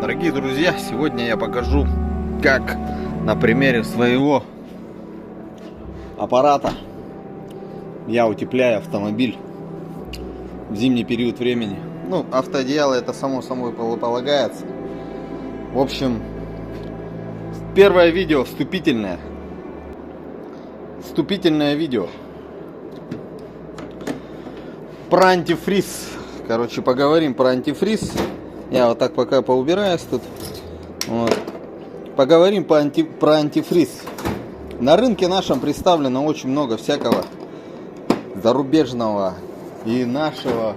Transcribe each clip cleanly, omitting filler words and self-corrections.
Дорогие друзья, сегодня я покажу, как на примере своего аппарата я утепляю автомобиль в зимний период времени. Ну, автоодеяло это само собой полагается. В общем, первое видео вступительное. Вступительное видео про антифриз. Короче, поговорим про антифриз. Я вот так пока поубираюсь тут. Вот. Поговорим про антифриз. На рынке нашем представлено очень много всякого зарубежного и нашего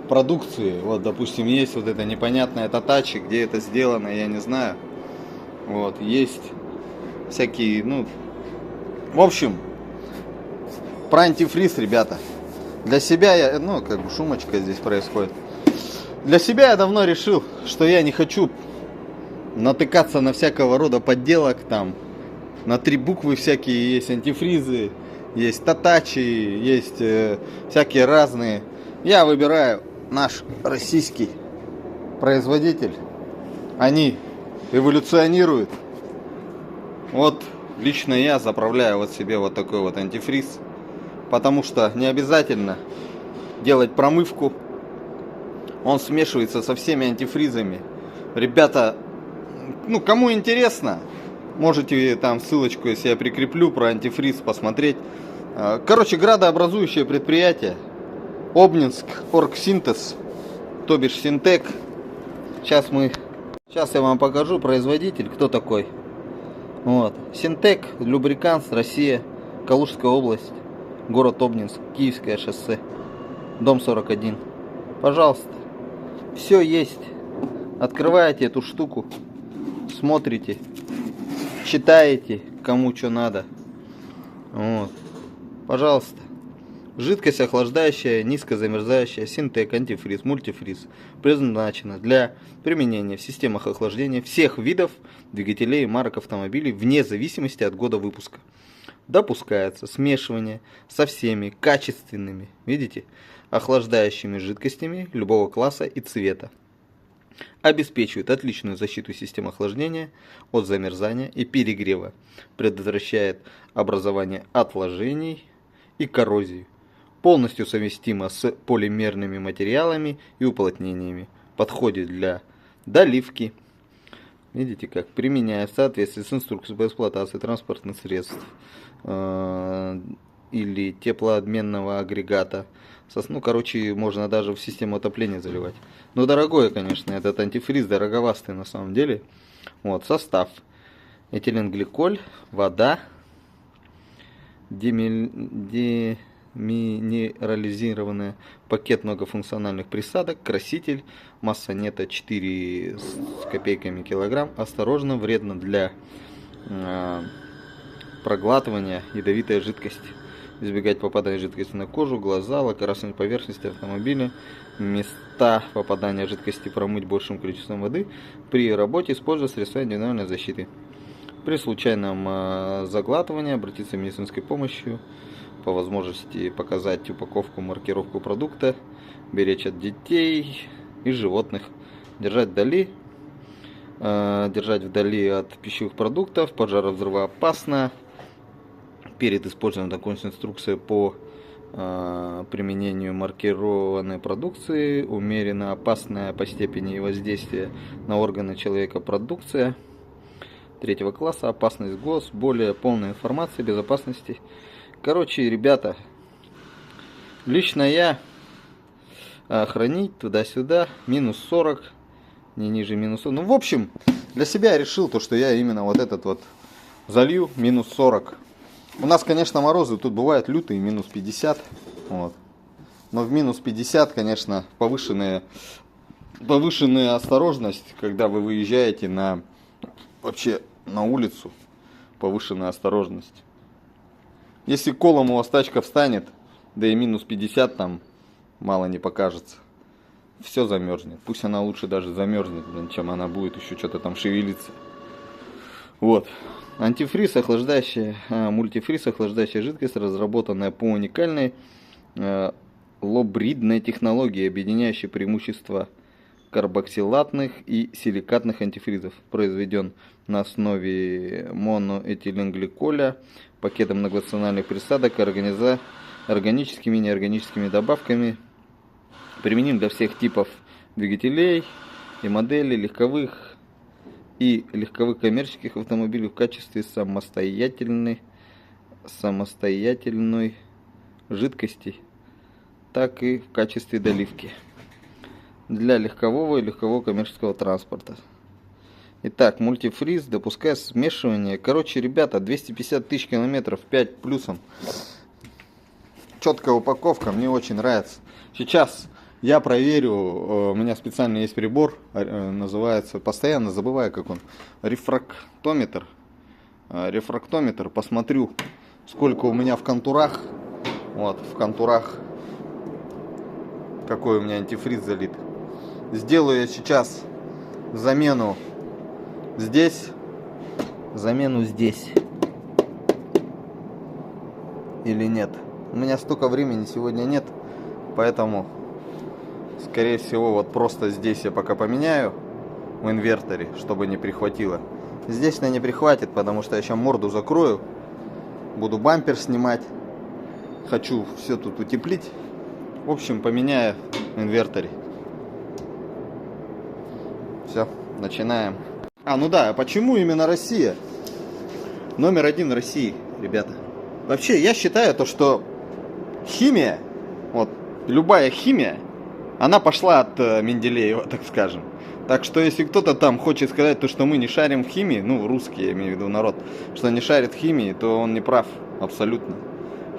продукции. Вот, допустим, есть вот это непонятное татачи, где это сделано, я не знаю. Вот, есть всякие, ну, в общем, про антифриз, ребята. Для себя я, ну, как бы шумочка здесь происходит. Для себя я давно решил, что я не хочу натыкаться на всякого рода подделок там. На 3 буквы всякие есть антифризы, есть татачи, есть всякие разные. Я выбираю наш российский производитель. Они эволюционируют. Вот лично я заправляю вот себе вот такой вот антифриз. Потому что не обязательно делать промывку. Он смешивается со всеми антифризами. Ребята, ну кому интересно, можете там ссылочку, если я прикреплю, про антифриз посмотреть. Короче, градообразующее предприятие Обнинск Оргсинтез, то бишь Синтек. Сейчас я вам покажу производитель, кто такой. Вот. Синтек, Любриканс, Россия, Калужская область, город Обнинск, Киевское шоссе, дом 41. Пожалуйста. Все есть. Открываете эту штуку, смотрите, читаете, кому что надо. Вот. Пожалуйста. Жидкость охлаждающая, низкозамерзающая, Синтек, антифриз, мультифриз. Предназначена для применения в системах охлаждения всех видов двигателей и марок автомобилей вне зависимости от года выпуска. Допускается смешивание со всеми качественными, видите, охлаждающими жидкостями любого класса и цвета. Обеспечивает отличную защиту системы охлаждения от замерзания и перегрева. Предотвращает образование отложений и коррозию. Полностью совместима с полимерными материалами и уплотнениями. Подходит для доливки. Видите, как применяется в соответствии с инструкцией по эксплуатации транспортных средств или теплообменного агрегата. Ну, короче, можно даже в систему отопления заливать. Но дорогое, конечно, этот антифриз дороговастый на самом деле. Вот, состав. Этиленгликоль, вода, деминерализированный пакет многофункциональных присадок, краситель, масса нетто 4 с копейками килограмм. Осторожно, вредно для проглатывания ядовитой жидкости. Избегать попадания жидкости на кожу, глаза, лакокрасные поверхности автомобиля, места попадания жидкости промыть большим количеством воды. При работе используя средства индивидуальной защиты. При случайном заглатывании обратиться за медицинской помощью. По возможности показать упаковку, маркировку продукта. Беречь от детей и животных. Держать вдали от пищевых продуктов. Пожаровзрывоопасно. Перед использованием закончена инструкция по применению маркированной продукции. Умеренно опасная по степени воздействия на органы человека продукция 3 класса. Опасность ГОС. Более полная информация безопасности. Короче, ребята, лично я хранить туда-сюда минус 40, не ниже минус 40. Ну, в общем, для себя я решил то, что я именно вот этот вот залью минус 40. У нас, конечно, морозы тут бывают лютые, минус 50. Вот. Но в минус 50, конечно, повышенная осторожность, когда вы выезжаете вообще на улицу. Повышенная осторожность. Если колом у вас тачка встанет, да и минус 50 там мало не покажется. Все замерзнет. Пусть она лучше даже замерзнет, чем она будет еще что-то там шевелиться. Вот. Антифриз, мультифриз, охлаждающая жидкость, разработанная по уникальной лобридной технологии, объединяющей преимущества карбоксилатных и силикатных антифризов. Произведен на основе моноэтиленгликоля, пакета многонациональных присадок, органическими и неорганическими добавками. Применим для всех типов двигателей и моделей легковых и легковых коммерческих автомобилей в качестве самостоятельной жидкости, так и в качестве доливки для легкового и легкового коммерческого транспорта. Итак, мультифриз допускает смешивание. Короче, ребята, 250 тысяч километров, 5 плюсом. Четкая упаковка, мне очень нравится. Сейчас я проверю, у меня специально есть прибор, называется, постоянно забываю, как он, рефрактометр. Посмотрю, сколько у меня в контурах. Вот, в контурах какой у меня антифриз залит. Сделаю я сейчас замену здесь. Или нет. У меня столько времени сегодня нет. Поэтому, скорее всего, вот просто здесь я пока поменяю в инверторе, чтобы не прихватило. Здесь она не прихватит, потому что я сейчас морду закрою. Буду бампер снимать. Хочу все тут утеплить. В общем, поменяю в инверторе. Все, начинаем. Ну да, почему именно Россия? Номер один России, ребята. Вообще, я считаю то, что химия, вот, любая химия, она пошла от Менделеева, так скажем. Так что, если кто-то там хочет сказать, то, что мы не шарим в химии, ну, русские, я имею в виду народ, что не шарит в химии, то он не прав, абсолютно.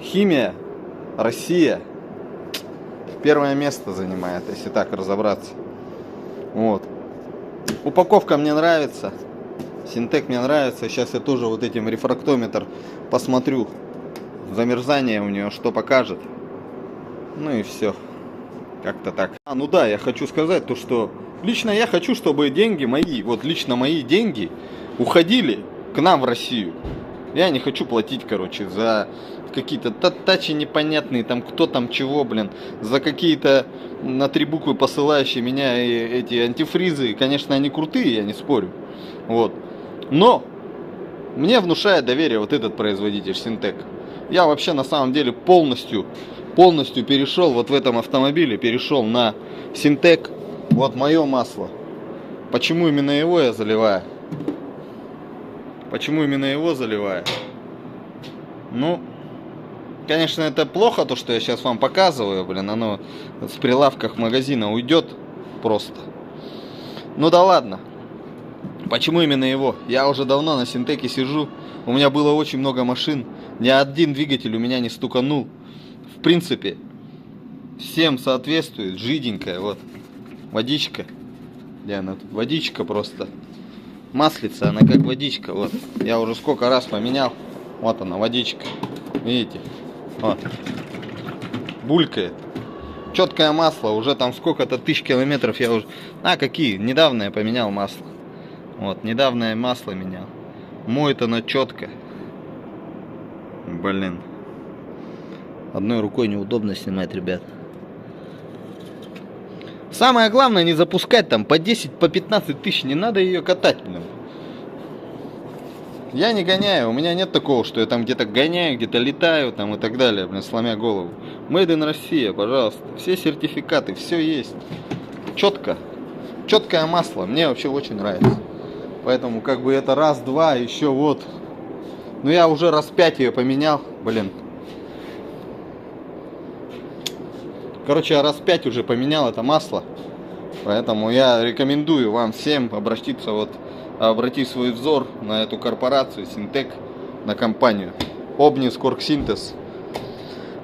Химия, Россия, первое место занимает, если так разобраться. Вот. Упаковка мне нравится. Синтек мне нравится. Сейчас я тоже вот этим рефрактометр посмотрю. Замерзание у нее что покажет. Ну и все. Как-то так. Ну да, я хочу сказать то, что лично я хочу, чтобы деньги мои, вот лично мои деньги уходили к нам в Россию. Я не хочу платить, короче, за какие-то тачи непонятные, там кто там чего, блин, за какие-то на 3 буквы посылающие меня эти антифризы. Конечно, они крутые, я не спорю. Вот. Но мне внушает доверие вот этот производитель Синтек. Я вообще на самом деле полностью перешел вот в этом автомобиле, перешел на Синтек. Вот мое масло. Почему именно его я заливаю? Ну, конечно, это плохо, то, что я сейчас вам показываю, блин, оно с прилавках магазина уйдет просто. Ну да ладно. Почему именно его? Я уже давно на Синтеке сижу, у меня было очень много машин, ни один двигатель у меня не стуканул. В принципе, всем соответствует, жиденькая, вот, водичка. Где она тут? Водичка просто. Маслица, она как водичка, вот. Я уже сколько раз поменял. Вот она, водичка. Видите? Вот. Булькает. Четкое масло, уже там сколько-то тысяч километров я уже... какие? Недавно я поменял масло. Вот, недавно я масло менял. Моет оно четко. Блин. Одной рукой неудобно снимать, ребят. Самое главное не запускать там по 10, по 15 тысяч. Не надо ее катать, блин. Я не гоняю, у меня нет такого, что я там где-то гоняю, где-то летаю там и так далее, блин, сломя голову. Made in Россия, пожалуйста. Все сертификаты, все есть. Четко. Четкое масло. Мне вообще очень нравится. Поэтому как бы это раз-два, еще вот. Ну я уже раз 5 ее поменял, блин. Короче, я раз 5 уже поменял это масло. Поэтому я рекомендую вам всем обратить свой взор на эту корпорацию Синтек, на компанию Обнис Коргсинтез.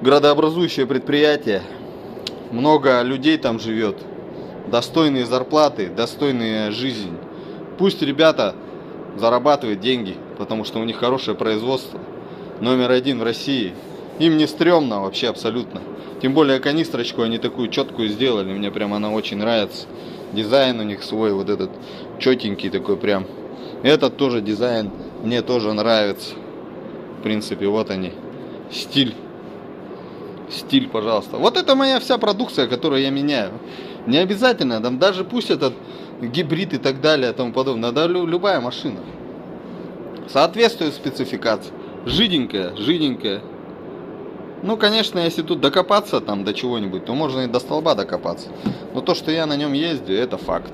Градообразующее предприятие. Много людей там живет. Достойные зарплаты, достойная жизнь. Пусть ребята зарабатывают деньги, потому что у них хорошее производство. Номер один в России. Им не стрёмно вообще абсолютно. Тем более канистрочку они такую четкую сделали. Мне прям она очень нравится. Дизайн у них свой, вот этот четенький такой прям. Этот тоже дизайн мне тоже нравится. В принципе, вот они. Стиль, пожалуйста. Вот это моя вся продукция, которую я меняю. Не обязательно, там даже пусть этот гибрид и так далее, и тому подобное. Да, любая машина. Соответствует спецификации. Жиденькая, жиденькая. Ну, конечно, если тут докопаться там до чего-нибудь, то можно и до столба докопаться. Но то, что я на нем ездю, это факт.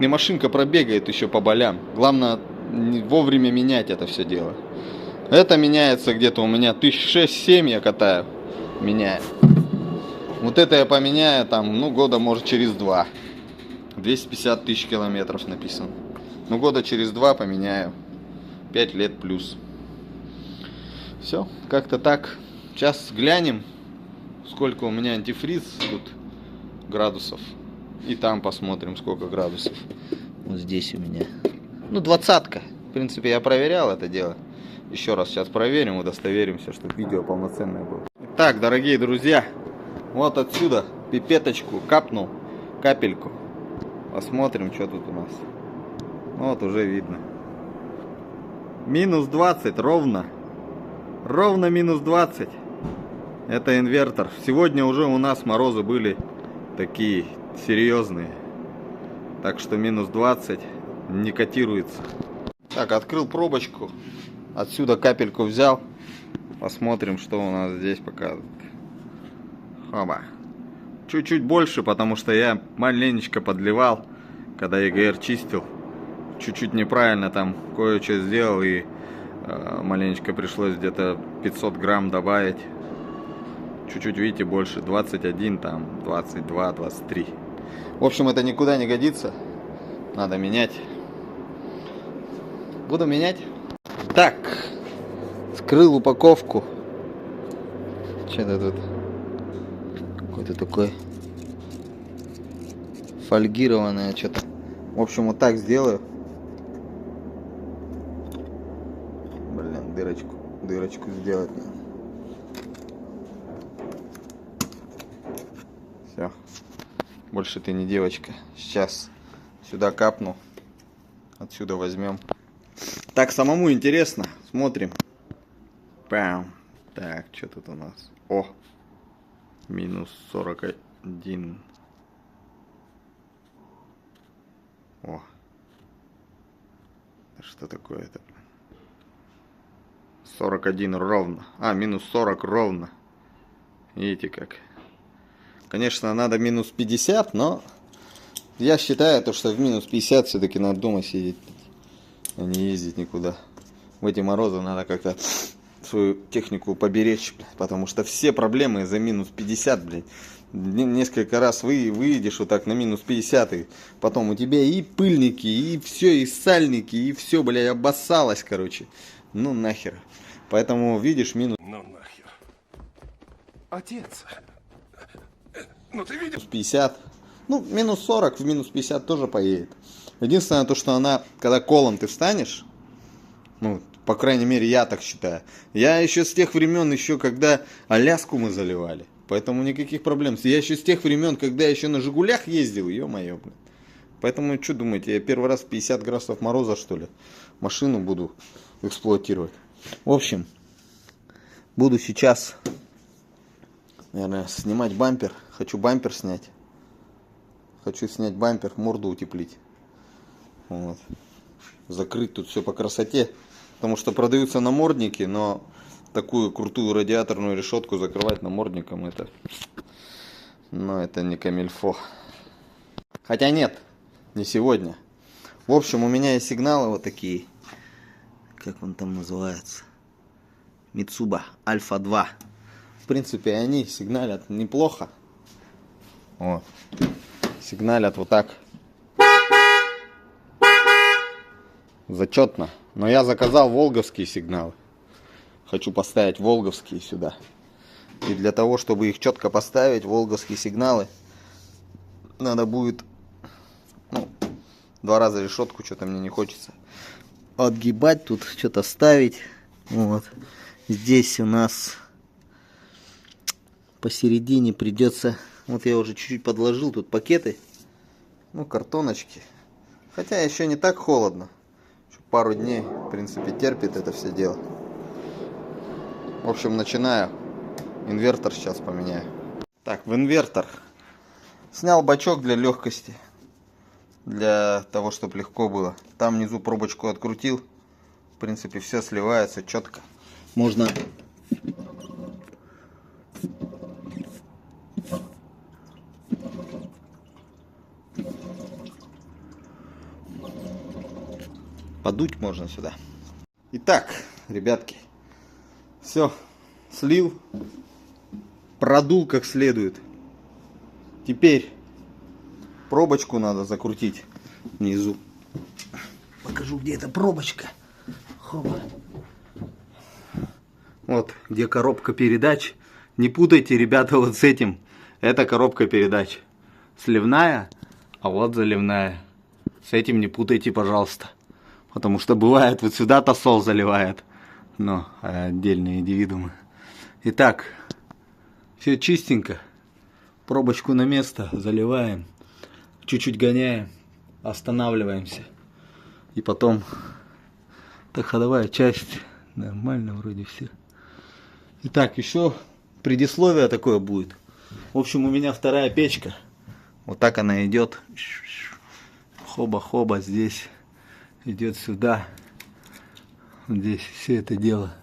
И машинка пробегает еще по болям. Главное вовремя менять это все дело. Это меняется где-то у меня 6-7 я катаю. Меняю. Вот это я поменяю там, ну, года может через 2. 250 тысяч километров написано. Ну, года через 2 поменяю. 5 лет плюс. Все, как-то так. Сейчас глянем, сколько у меня антифриз тут градусов. И там посмотрим, сколько градусов. Вот здесь у меня. Ну, 20-ка. В принципе, я проверял это дело. Еще раз сейчас проверим, удостоверимся, что видео полноценное было. Так, дорогие друзья, вот отсюда пипеточку капнул, капельку. Посмотрим, что тут у нас. Вот уже видно. Минус 20 ровно. Ровно минус 20. Это инвертор. Сегодня уже у нас морозы были такие серьезные. Так что минус 20 не котируется. Так, открыл пробочку. Отсюда капельку взял. Посмотрим, что у нас здесь показывает. Хоба. Чуть-чуть больше, потому что я маленечко подливал, когда ЕГР чистил. Чуть-чуть неправильно там кое-что сделал, и маленечко пришлось где-то 500 грамм добавить. Чуть-чуть, видите, больше. 21, там 22, 23. В общем, это никуда не годится. Надо менять. Буду менять. Так, скрыл упаковку. Что-то тут какой-то такой фольгированное что-то. В общем, вот так сделаю. Блин, дырочку сделать надо. Все. Больше ты не девочка. Сейчас сюда капну. Отсюда возьмем. Так, самому интересно. Смотрим. Пам. Так, что тут у нас? О! Минус 41. О! Что такое это? 41 ровно. А, минус 40 ровно. Видите как? Конечно, надо минус 50, но я считаю, то, что в минус 50 все-таки надо дома сидеть, а не ездить никуда. В эти морозы надо как-то свою технику поберечь, блядь, потому что все проблемы за минус 50, блядь. Несколько раз выедешь вот так на минус 50, и потом у тебя и пыльники, и все, и сальники, и все, блядь, обоссалось, короче. Ну нахер. Поэтому видишь минус... Ну нахер. Отец. Ну ты видишь? 50. Ну, минус 40 в минус 50 тоже поедет. Единственное то, что она, когда колом ты встанешь, ну, по крайней мере, я так считаю. Я еще с тех времен, еще когда Аляску мы заливали. Поэтому никаких проблем. Я еще с тех времен, когда я еще на Жигулях ездил, ё-моё, блин. Поэтому, что думаете, я первый раз в 50 градусов мороза, что ли, машину буду эксплуатировать. В общем, буду сейчас, наверное, снимать бампер. Хочу бампер снять. Хочу снять бампер, морду утеплить. Вот. Закрыть тут все по красоте. Потому что продаются намордники, но такую крутую радиаторную решетку закрывать намордником, это... Но это не камильфо. Хотя нет, не сегодня. В общем, у меня есть сигналы вот такие. Как он там называется? Mitsuba Alpha 2. В принципе, они сигналят неплохо. Вот. Сигналят вот так. Зачетно. Но я заказал волговские сигналы. Хочу поставить волговские сюда. И для того, чтобы их четко поставить, волговские сигналы, надо будет, ну, 2 раза решетку, что-то мне не хочется отгибать, тут что-то ставить. Вот. Здесь у нас посередине придется... Вот я уже чуть-чуть подложил тут пакеты. Ну, картоночки. Хотя еще не так холодно. Еще пару дней, в принципе, терпит это все дело. В общем, начинаю. Инвертор сейчас поменяю. Так, в инвертор Снял бачок для легкости. Для того, чтобы легко было. Там внизу пробочку открутил. В принципе, все сливается четко. Можно подуть можно сюда. Итак, ребятки, все слил, продул как следует. Теперь пробочку надо закрутить внизу. Покажу, где эта пробочка. Хоба. Вот, где коробка передач. Не путайте, ребята, вот с этим. Это коробка передач. Сливная, а вот заливная. С этим не путайте, пожалуйста. Потому что бывает, вот сюда тосол заливает. Но отдельные индивидуумы. Итак, все чистенько. Пробочку на место заливаем. Чуть-чуть гоняем. Останавливаемся. И потом... Так, ходовая часть. Нормально вроде все. Итак, еще предисловие такое будет. В общем, у меня вторая печка. Вот так она идет. Хоба-хоба здесь. Идет сюда. Здесь все это дело.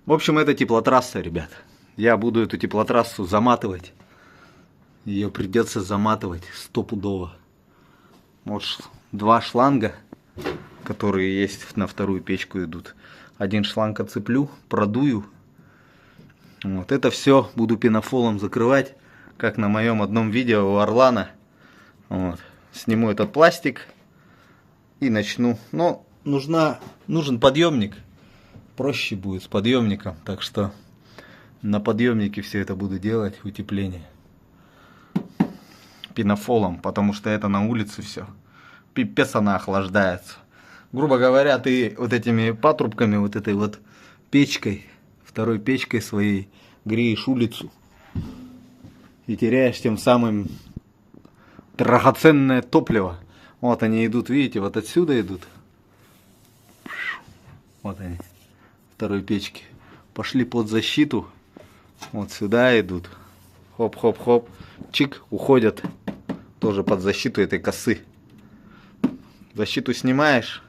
В общем, это теплотрасса, ребят. Я буду эту теплотрассу заматывать. Ее придется заматывать стопудово. Вот два шланга, которые есть на вторую печку идут. Один шланг отцеплю, продую. Вот это все буду пенофолом закрывать, как на моем одном видео у Орлана. Вот. Сниму этот пластик и начну. Но нужен подъемник. Проще будет с подъемником. Так что на подъемнике все это буду делать, утепление. Пенофолом, потому что это на улице все. Пипец она охлаждается. Грубо говоря, ты вот этими патрубками, вот этой вот печкой, второй печкой своей, греешь улицу. И теряешь тем самым драгоценное топливо. Вот они идут, видите, вот отсюда идут. Вот они, второй печки. Пошли под защиту. Вот сюда идут. Хоп-хоп-хоп. Чик, уходят. Тоже под защиту этой косы. Защиту снимаешь.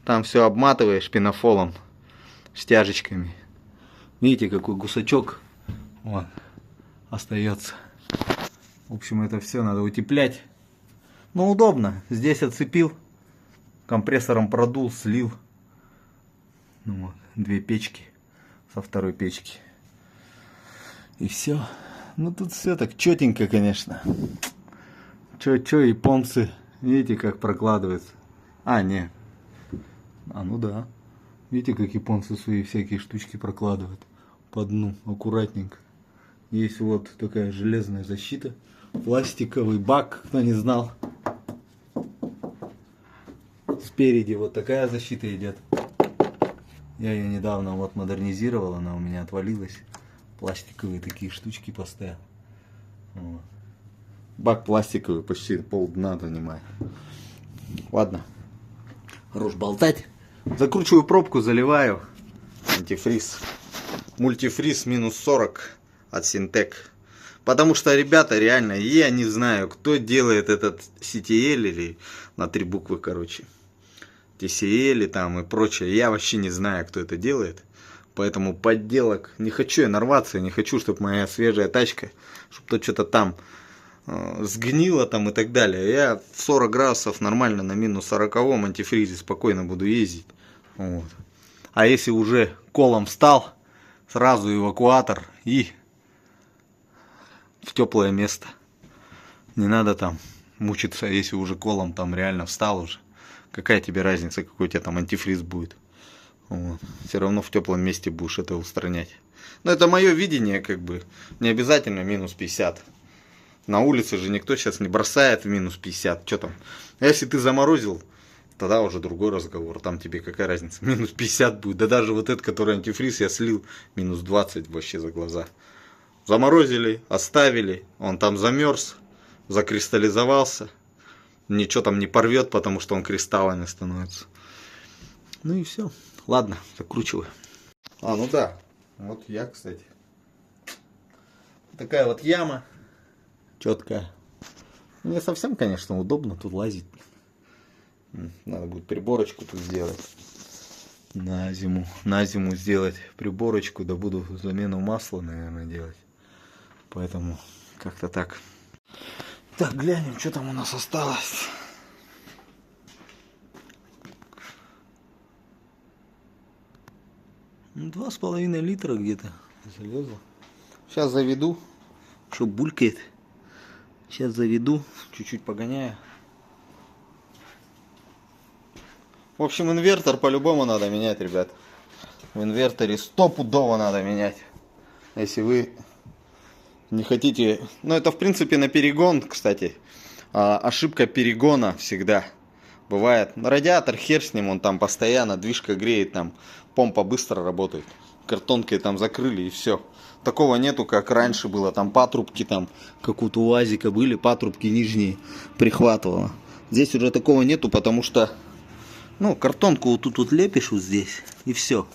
Там все обматываешь пенофолом. Стяжечками. Видите, какой гусачок. Вот. Остается. В общем, это все надо утеплять. Ну, удобно. Здесь отцепил. Компрессором продул, слил. Ну, вот, две печки со второй печки. И все. Ну, тут все так четенько, конечно. Че, японцы. Видите, как прокладывается. А, нет. А, ну да. Видите, как японцы свои всякие штучки прокладывают. По дну, аккуратненько. Есть вот такая железная защита. Пластиковый бак, кто не знал. Спереди вот такая защита идет. Я ее недавно вот модернизировал, она у меня отвалилась. Пластиковые такие штучки поставил. Вот. Бак пластиковый, почти пол дна занимает. Ладно. Хорош болтать. Закручиваю пробку, заливаю. Антифриз. Мультифриз минус 40 от Синтек. Потому что, ребята, реально, я не знаю, кто делает этот CTL или на 3 буквы, короче. TCL там и прочее. Я вообще не знаю, кто это делает. Поэтому подделок не хочу я нарваться. Не хочу, чтобы моя свежая тачка, чтобы то что-то там сгнило там и так далее. Я в 40 градусов нормально на минус 40 антифризе спокойно буду ездить. Вот. А если уже колом встал, сразу эвакуатор и в теплое место. Не надо там мучиться, если уже колом там реально встал уже. Какая тебе разница, какой у тебя там антифриз будет. Вот. Все равно в теплом месте будешь это устранять. Но это мое видение, как бы. Не обязательно минус 50. На улице же никто сейчас не бросает в минус 50. Что там? Если ты заморозил, тогда уже другой разговор. Там тебе какая разница? Минус 50 будет. Да даже вот этот, который антифриз, я слил минус 20 вообще за глаза. Заморозили, оставили. Он там замерз, закристаллизовался. Ничего там не порвет, потому что он кристаллами становится. Ну и все. Ладно, закручиваю. А, ну да. Вот я, кстати. Такая вот яма. четко. Не совсем, конечно, удобно тут лазить. Надо будет приборочку тут сделать. На зиму сделать приборочку, да буду замену масла, наверное, делать. Поэтому как-то так. Так, глянем, что там у нас осталось. 2,5 литра где-то залезло. Сейчас заведу, что булькает. Сейчас заведу, чуть-чуть погоняю. В общем, инвертор по-любому надо менять, ребят. В инверторе стопудово надо менять. Если вы не хотите... Ну, это, в принципе, на перегон, кстати. Ошибка перегона всегда бывает. Радиатор, хер с ним, он там постоянно, движка греет, там помпа быстро работает. Картонкой там закрыли и все. Такого нету, как раньше было. Там патрубки, там, как у УАЗика были, патрубки нижние прихватывало. Здесь уже такого нету, потому что... Ну, картонку вот тут вот лепишь вот здесь, и все.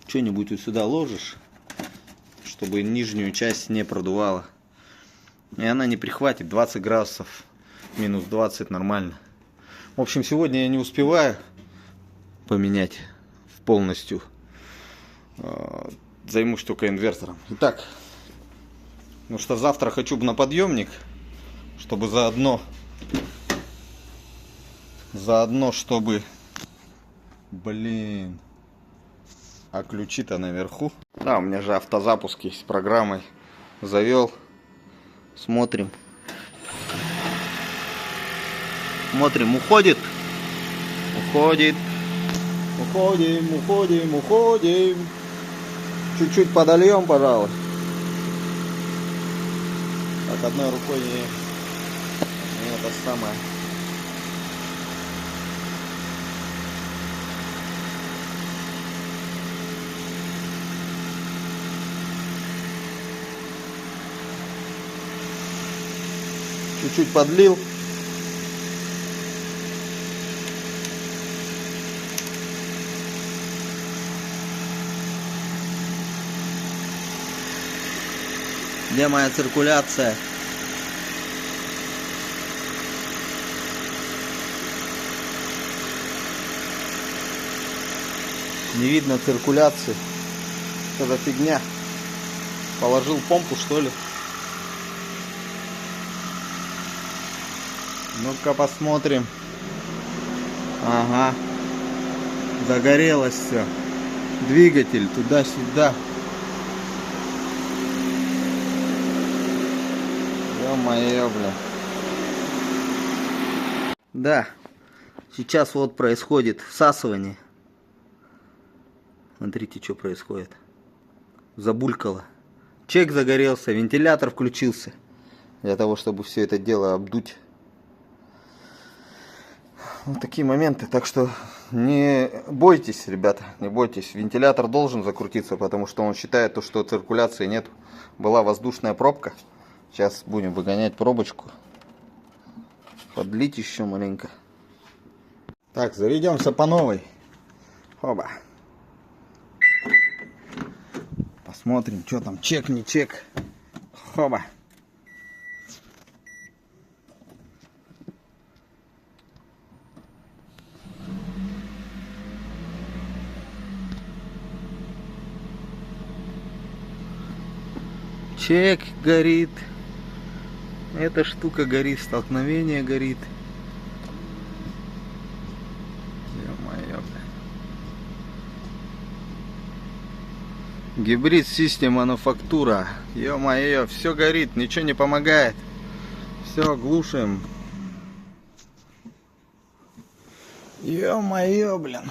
Что-нибудь вот сюда ложишь, чтобы нижнюю часть не продувала. И она не прихватит 20 градусов, минус 20 нормально. В общем, сегодня я не успеваю поменять полностью. Займусь только инвертором. Итак, ну что завтра хочу на подъемник, чтобы заодно, чтобы... Блин. А ключи-то наверху. Да, у меня же автозапуск есть с программой. Завел. Смотрим. Смотрим, уходит. Уходит. Уходим. Чуть-чуть подольем, пожалуй. Так, одной рукой не это самое. Чуть-чуть подлил. Где моя циркуляция? Не видно циркуляции. Что за фигня? Положил помпу, что ли? Ну-ка посмотрим. Ага. Загорелось все. Двигатель туда-сюда. Ё-моё, бля. Да. Сейчас вот происходит всасывание. Смотрите, что происходит. Забулькало. Чек загорелся, вентилятор включился. Для того, чтобы все это дело обдуть. Вот такие моменты. Так что не бойтесь, ребята, не бойтесь. Вентилятор должен закрутиться, потому что он считает, что циркуляции нет. Была воздушная пробка. Сейчас будем выгонять пробочку. Подлить еще маленько. Так, заведемся по новой. Оба. Посмотрим, что там, чек, не чек. Хоба. Чек горит. Эта штука горит, столкновение горит. Ё-моё. Гибрид System мануфактура. Ё-моё, все горит, ничего не помогает. Все, глушим. Ё-моё, блин.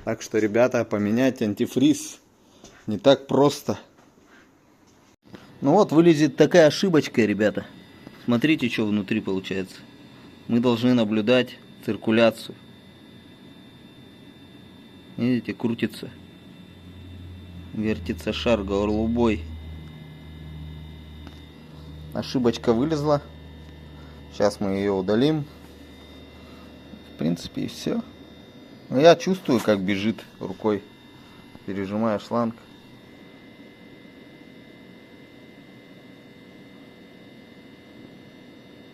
Так что, ребята, поменять антифриз не так просто. Ну вот, вылезет такая ошибочка, ребята. Смотрите, что внутри получается. Мы должны наблюдать циркуляцию. Видите, крутится. Вертится шар голубой. Ошибочка вылезла. Сейчас мы ее удалим. В принципе, и все. Но я чувствую, как бежит рукой. Пережимаю шланг.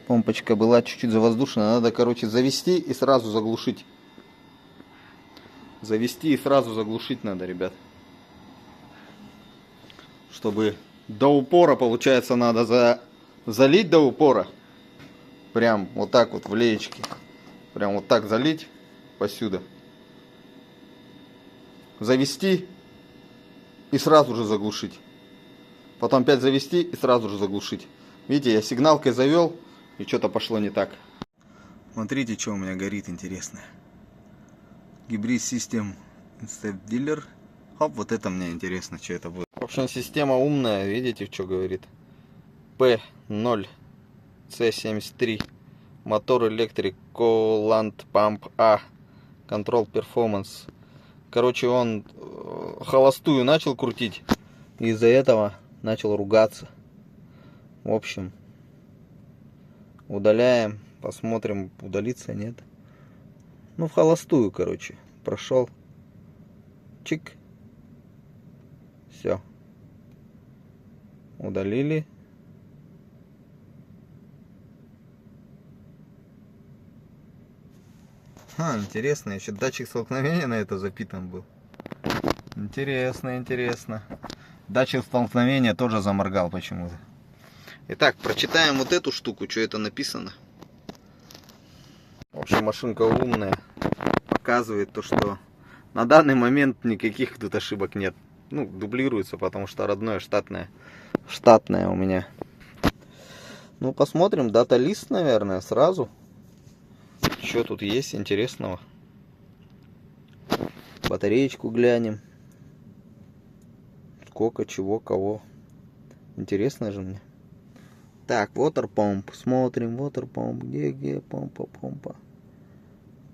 Помпочка была чуть-чуть завоздушена. Надо, короче, завести и сразу заглушить. Завести и сразу заглушить надо, ребят. Чтобы до упора, получается, надо залить до упора. Прям вот так вот в леечке. Прям вот так залить посюда. Завести и сразу же заглушить. Потом опять завести и сразу же заглушить. Видите, я сигналкой завел, и что-то пошло не так. Смотрите, что у меня горит интересное. Hybrid System Step Dealer. Хоп, вот это мне интересно, что это будет. В общем, система умная, видите, что говорит. P0 C73. Мотор электрик Coolant Pump A. Control Performance. Короче, он холостую начал крутить. И из-за этого начал ругаться. В общем, удаляем. Посмотрим, удалится, нет. Ну, в холостую, короче. Прошел. Чик. Все. Удалили. Интересно, еще датчик столкновения на это запитан был. Интересно, интересно. Датчик столкновения тоже заморгал почему-то. Итак, прочитаем вот эту штуку, что это написано. В общем, машинка умная. Показывает то, что на данный момент никаких тут ошибок нет. Ну, дублируется, потому что родное штатное. Штатное у меня. Ну, посмотрим. Дата-лист, наверное, сразу. Что тут есть интересного? Батареечку глянем. Сколько, чего, кого. Интересно же мне. Так, water pump. Смотрим, water pump. Где помпа, помпа.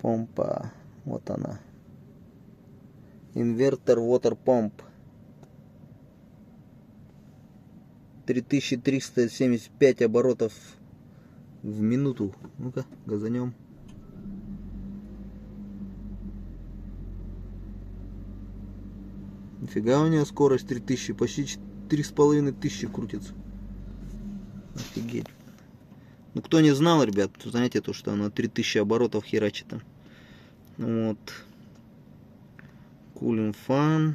Помпа. Вот она. Инвертор water pump. 3375 оборотов в минуту. Ну-ка, газанем. Нифига у нее скорость 3000, почти 3500 крутится. Офигеть. Ну, кто не знал, ребят, знаете то, что она 3000 оборотов херачит там. Вот. Cooling fan.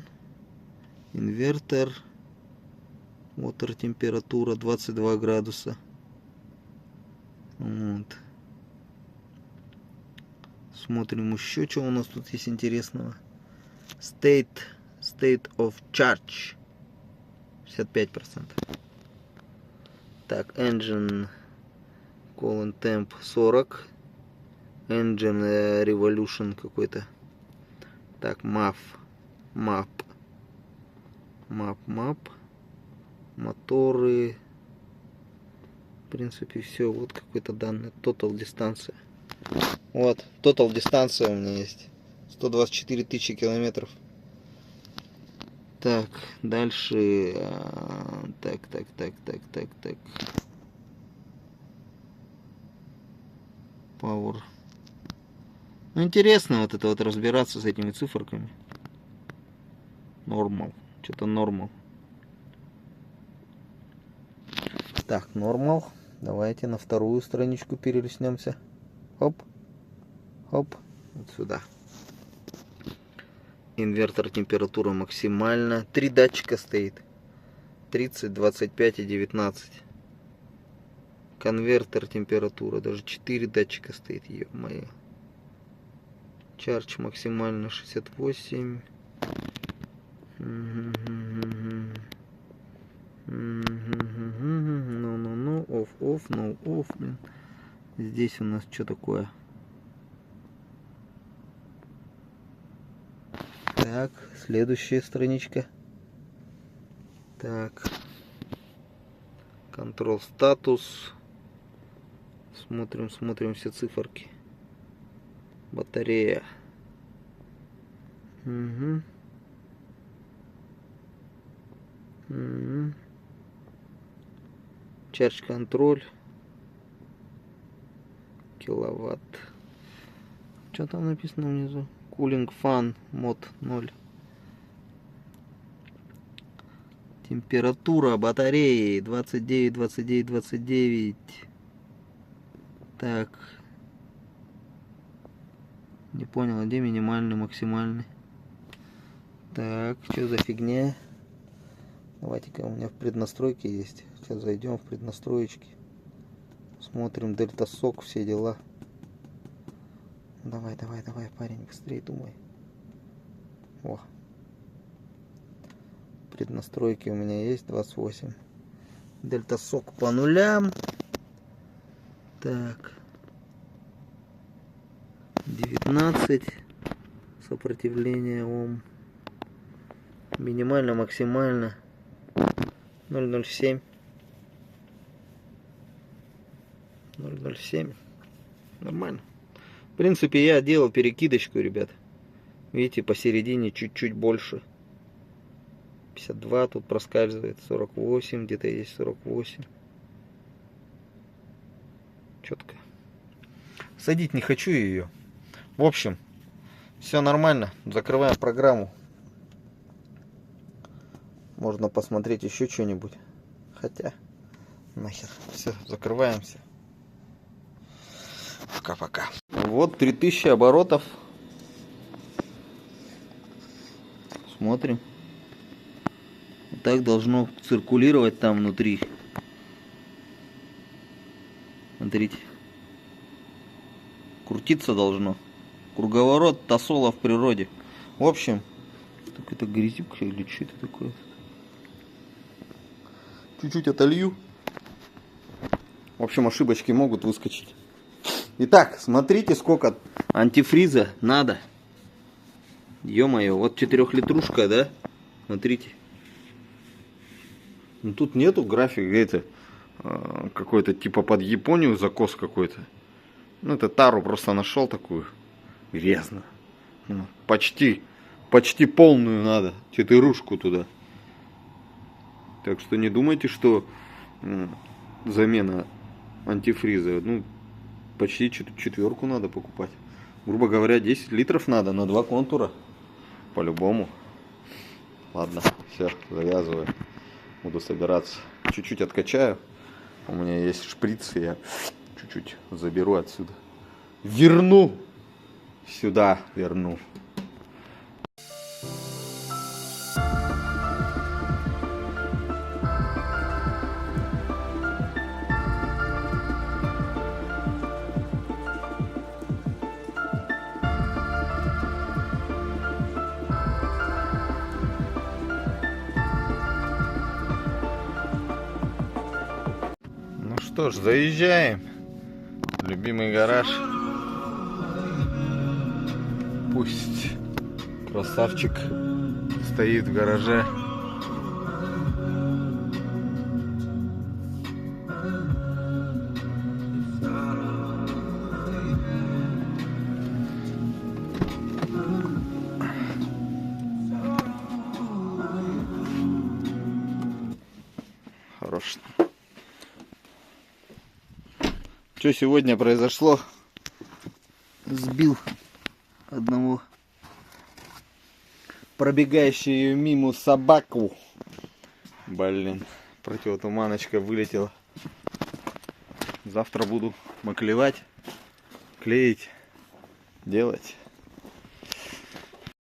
Инвертор. Water температура 22 градуса. Вот. Смотрим еще, что у нас тут есть интересного. State of charge 65%. Так, engine coolant temp 40. Engine revolution какой-то. Так, map. Моторы. В принципе, все. Вот какой-то данный. Total дистанция. Вот, total дистанция у меня есть. 124 тысячи километров. Так, дальше. Так. Power. Ну, интересно вот это вот разбираться с этими циферками. Normal. Что-то normal. Так, normal. Давайте на вторую страничку перелистнемся. Хоп. Хоп. Вот сюда. Инвертор температура максимально. 3 датчика стоит. 30, 25 и 19. Конвертер температура. Даже 4 датчика стоит. Ё-моё. Чардж максимально 68. Ну, off, no off, блин. Здесь у нас что такое? Так, следующая страничка. Так. Control статус. Смотрим все циферки. Батарея. Charge контроль. Киловатт. Что там написано внизу? Cooling fan мод 0. Температура батареи 29. Так. Не понял, а где минимальный, максимальный? Так, что за фигня? Давайте-ка у меня в преднастройке есть. Сейчас зайдем в преднастроечки. Смотрим дельта сок, все дела. Давай, парень, быстрее думай. О. Преднастройки у меня есть 28. Дельта сок по нулям. Так. 19. Сопротивление Ом. Минимально, максимально. 0,07. 0,07. Нормально. В принципе, я делал перекидочку, ребят. Видите, посередине чуть-чуть больше. 52 тут проскальзывает. 48, где-то есть 48. Четко. Садить не хочу ее. В общем, все нормально. Закрываем программу. Можно посмотреть еще что-нибудь. Хотя, нахер. Все, закрываемся. Пока-пока. Вот 3000 оборотов. Смотрим. Так должно циркулировать там внутри. Смотрите. Крутиться должно. Круговорот тосола в природе. В общем, так это грязюка или что это такое? Чуть-чуть отолью. В общем, ошибочки могут выскочить. Итак, смотрите, сколько антифриза надо. Ё-моё, вот 4-литрушка, да? Смотрите. Ну тут нету графика, это какой-то типа под Японию закос какой-то. Ну это тару просто нашел такую грязную. Ну, почти полную надо, 4-рушку туда. Так что не думайте, что замена антифриза, ну почти 4-ку надо покупать. Грубо говоря, 10 литров надо на 2 контура. По-любому. Ладно, все, завязываю. Буду собираться. Чуть-чуть откачаю. У меня есть шприц, я чуть-чуть заберу отсюда. Верну. Сюда верну. Ну что ж, заезжаем. Любимый гараж. Пусть красавчик стоит в гараже. Хорош. Что сегодня произошло? Сбил одного пробегающую мимо собаку. Блин, противотуманочка вылетела. Завтра буду маклевать, клеить, делать.